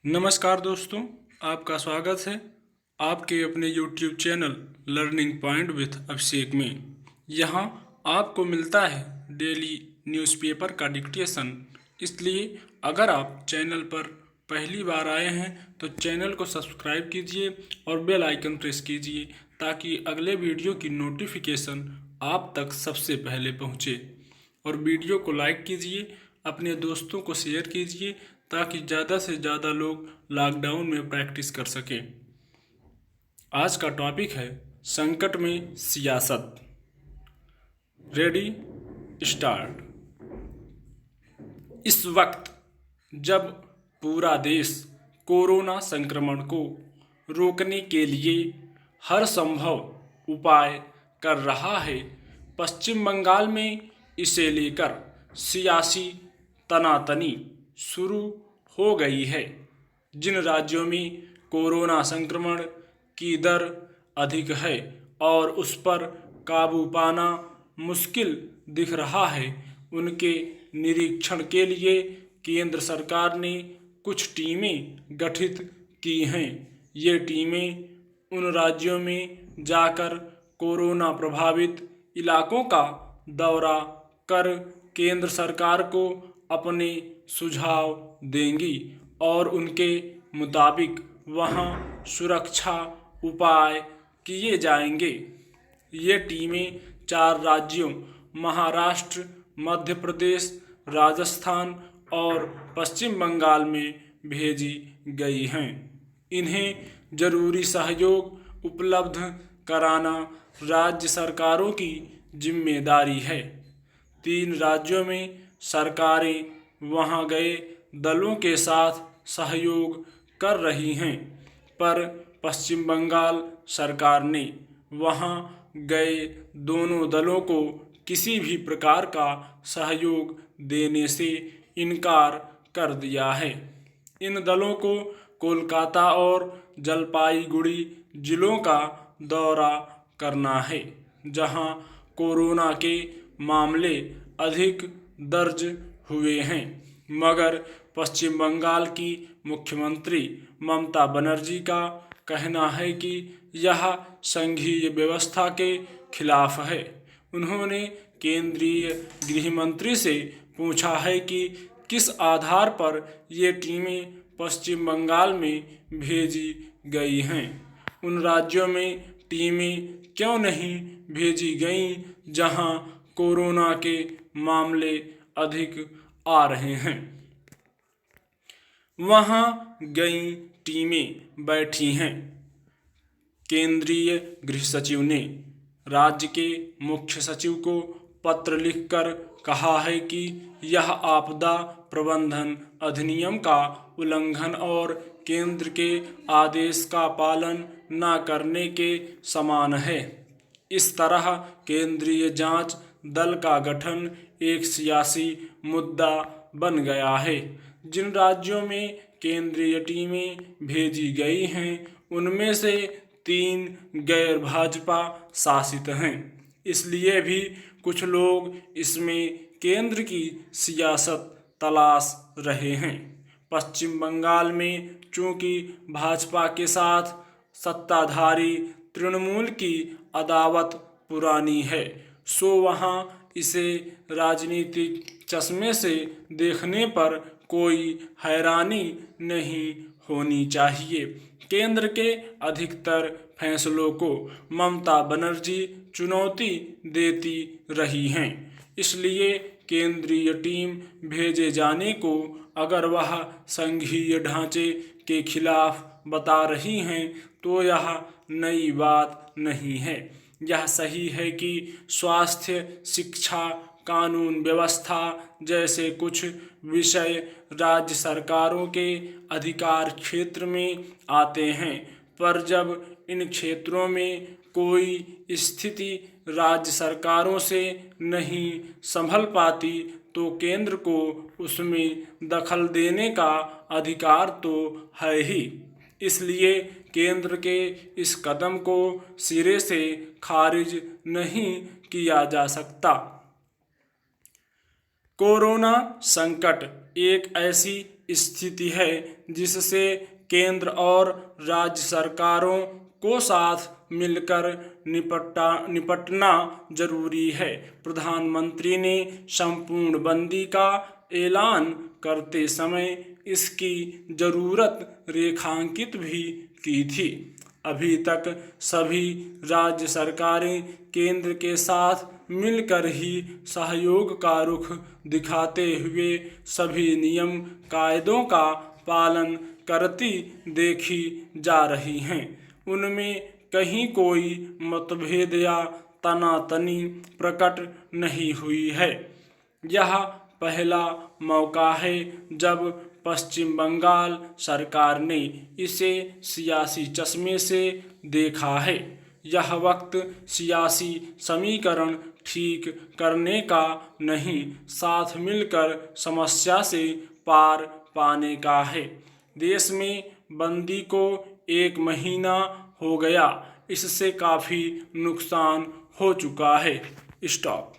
नमस्कार दोस्तों, आपका स्वागत है आपके अपने YouTube channel learning point with Abhishek में। यहाँ आपको मिलता है डेली न्यूज़पेपर का डिक्टेशन। इसलिए अगर आप चैनल पर पहली बार आए हैं तो चैनल को सब्सक्राइब कीजिए और बेल आइकन प्रेस कीजिए ताकि अगले वीडियो की नोटिफिकेशन आप तक सबसे पहले पहुँचे। और वीडियो को लाइक कीजिए, अपने दोस्तों को शेयर कीजिए ताकि ज़्यादा से ज़्यादा लोग लॉकडाउन में प्रैक्टिस कर सकें। आज का टॉपिक है संकट में सियासत। Ready, start. इस वक्त जब पूरा देश कोरोना संक्रमण को रोकने के लिए हर संभव उपाय कर रहा है, पश्चिम बंगाल में इसे लेकर सियासी तनातनी शुरू हो गई है। जिन राज्यों में कोरोना संक्रमण की दर अधिक है और उस पर काबू पाना मुश्किल दिख रहा है, उनके निरीक्षण के लिए केंद्र सरकार ने कुछ टीमें गठित की हैं। ये टीमें उन राज्यों में जाकर कोरोना प्रभावित इलाकों का दौरा कर केंद्र सरकार को अपने सुझाव देंगी और उनके मुताबिक वहां सुरक्षा उपाय किए जाएंगे। ये टीमें 4 राज्यों महाराष्ट्र, मध्य प्रदेश, राजस्थान और पश्चिम बंगाल में भेजी गई हैं। इन्हें जरूरी सहयोग उपलब्ध कराना राज्य सरकारों की जिम्मेदारी है। 3 राज्यों में सरकारें वहां गए दलों के साथ सहयोग कर रही हैं, पर पश्चिम बंगाल सरकार ने वहां गए दोनों दलों को किसी भी प्रकार का सहयोग देने से इनकार कर दिया है। इन दलों को कोलकाता और जलपाईगुड़ी जिलों का दौरा करना है, जहां कोरोना के मामले अधिक दर्ज हुए हैं। मगर पश्चिम बंगाल की मुख्यमंत्री ममता बनर्जी का कहना है कि यह संघीय व्यवस्था के खिलाफ है। उन्होंने केंद्रीय गृह मंत्री से पूछा है कि किस आधार पर ये टीमें पश्चिम बंगाल में भेजी गई हैं। उन राज्यों में टीमें क्यों नहीं भेजी गईं जहां कोरोना के मामले अधिक आ रहे हैं। वहां गई टीमें बैठी हैं। केंद्रीय गृह सचिव ने राज्य के मुख्य सचिव को पत्र लिखकर कहा है कि यह आपदा प्रबंधन अधिनियम का उल्लंघन और केंद्र के आदेश का पालन न करने के समान है। इस तरह केंद्रीय जांच दल का गठन एक सियासी मुद्दा बन गया है। जिन राज्यों में केंद्रीय टीमें भेजी गई हैं, उनमें से 3 गैर भाजपा शासित हैं। इसलिए भी कुछ लोग इसमें केंद्र की सियासत तलाश रहे हैं। पश्चिम बंगाल में चूंकि भाजपा के साथ सत्ताधारी तृणमूल की अदावत पुरानी है, सो वहां इसे राजनीतिक चश्मे से देखने पर कोई हैरानी नहीं होनी चाहिए। केंद्र के अधिकतर फैसलों को ममता बनर्जी चुनौती देती रही हैं। इसलिए केंद्रीय टीम भेजे जाने को अगर वह संघीय ढांचे के खिलाफ बता रही हैं तो यह नई बात नहीं है। यह सही है कि स्वास्थ्य, शिक्षा, कानून व्यवस्था जैसे कुछ विषय राज्य सरकारों के अधिकार क्षेत्र में आते हैं, पर जब इन क्षेत्रों में कोई स्थिति राज्य सरकारों से नहीं संभल पाती तो केंद्र को उसमें दखल देने का अधिकार तो है ही। इसलिए केंद्र के इस कदम को सिरे से खारिज नहीं किया जा सकता। कोरोना संकट एक ऐसी स्थिति है जिससे केंद्र और राज्य सरकारों को साथ मिलकर निपटना जरूरी है। प्रधानमंत्री ने संपूर्ण बंदी का ऐलान करते समय इसकी जरूरत रेखांकित भी की थी। अभी तक सभी राज्य सरकारें केंद्र के साथ मिलकर ही सहयोग का रुख दिखाते हुए सभी नियम कायदों का पालन करती देखी जा रही हैं। उनमें कहीं कोई मतभेद या तनातनी प्रकट नहीं हुई है। यह पहला मौका है जब पश्चिम बंगाल सरकार ने इसे सियासी चश्मे से देखा है। यह वक्त सियासी समीकरण ठीक करने का नहीं, साथ मिलकर समस्या से पार पाने का है। देश में बंदी को 1 महीना हो गया, इससे काफ़ी नुकसान हो चुका है। स्टॉप।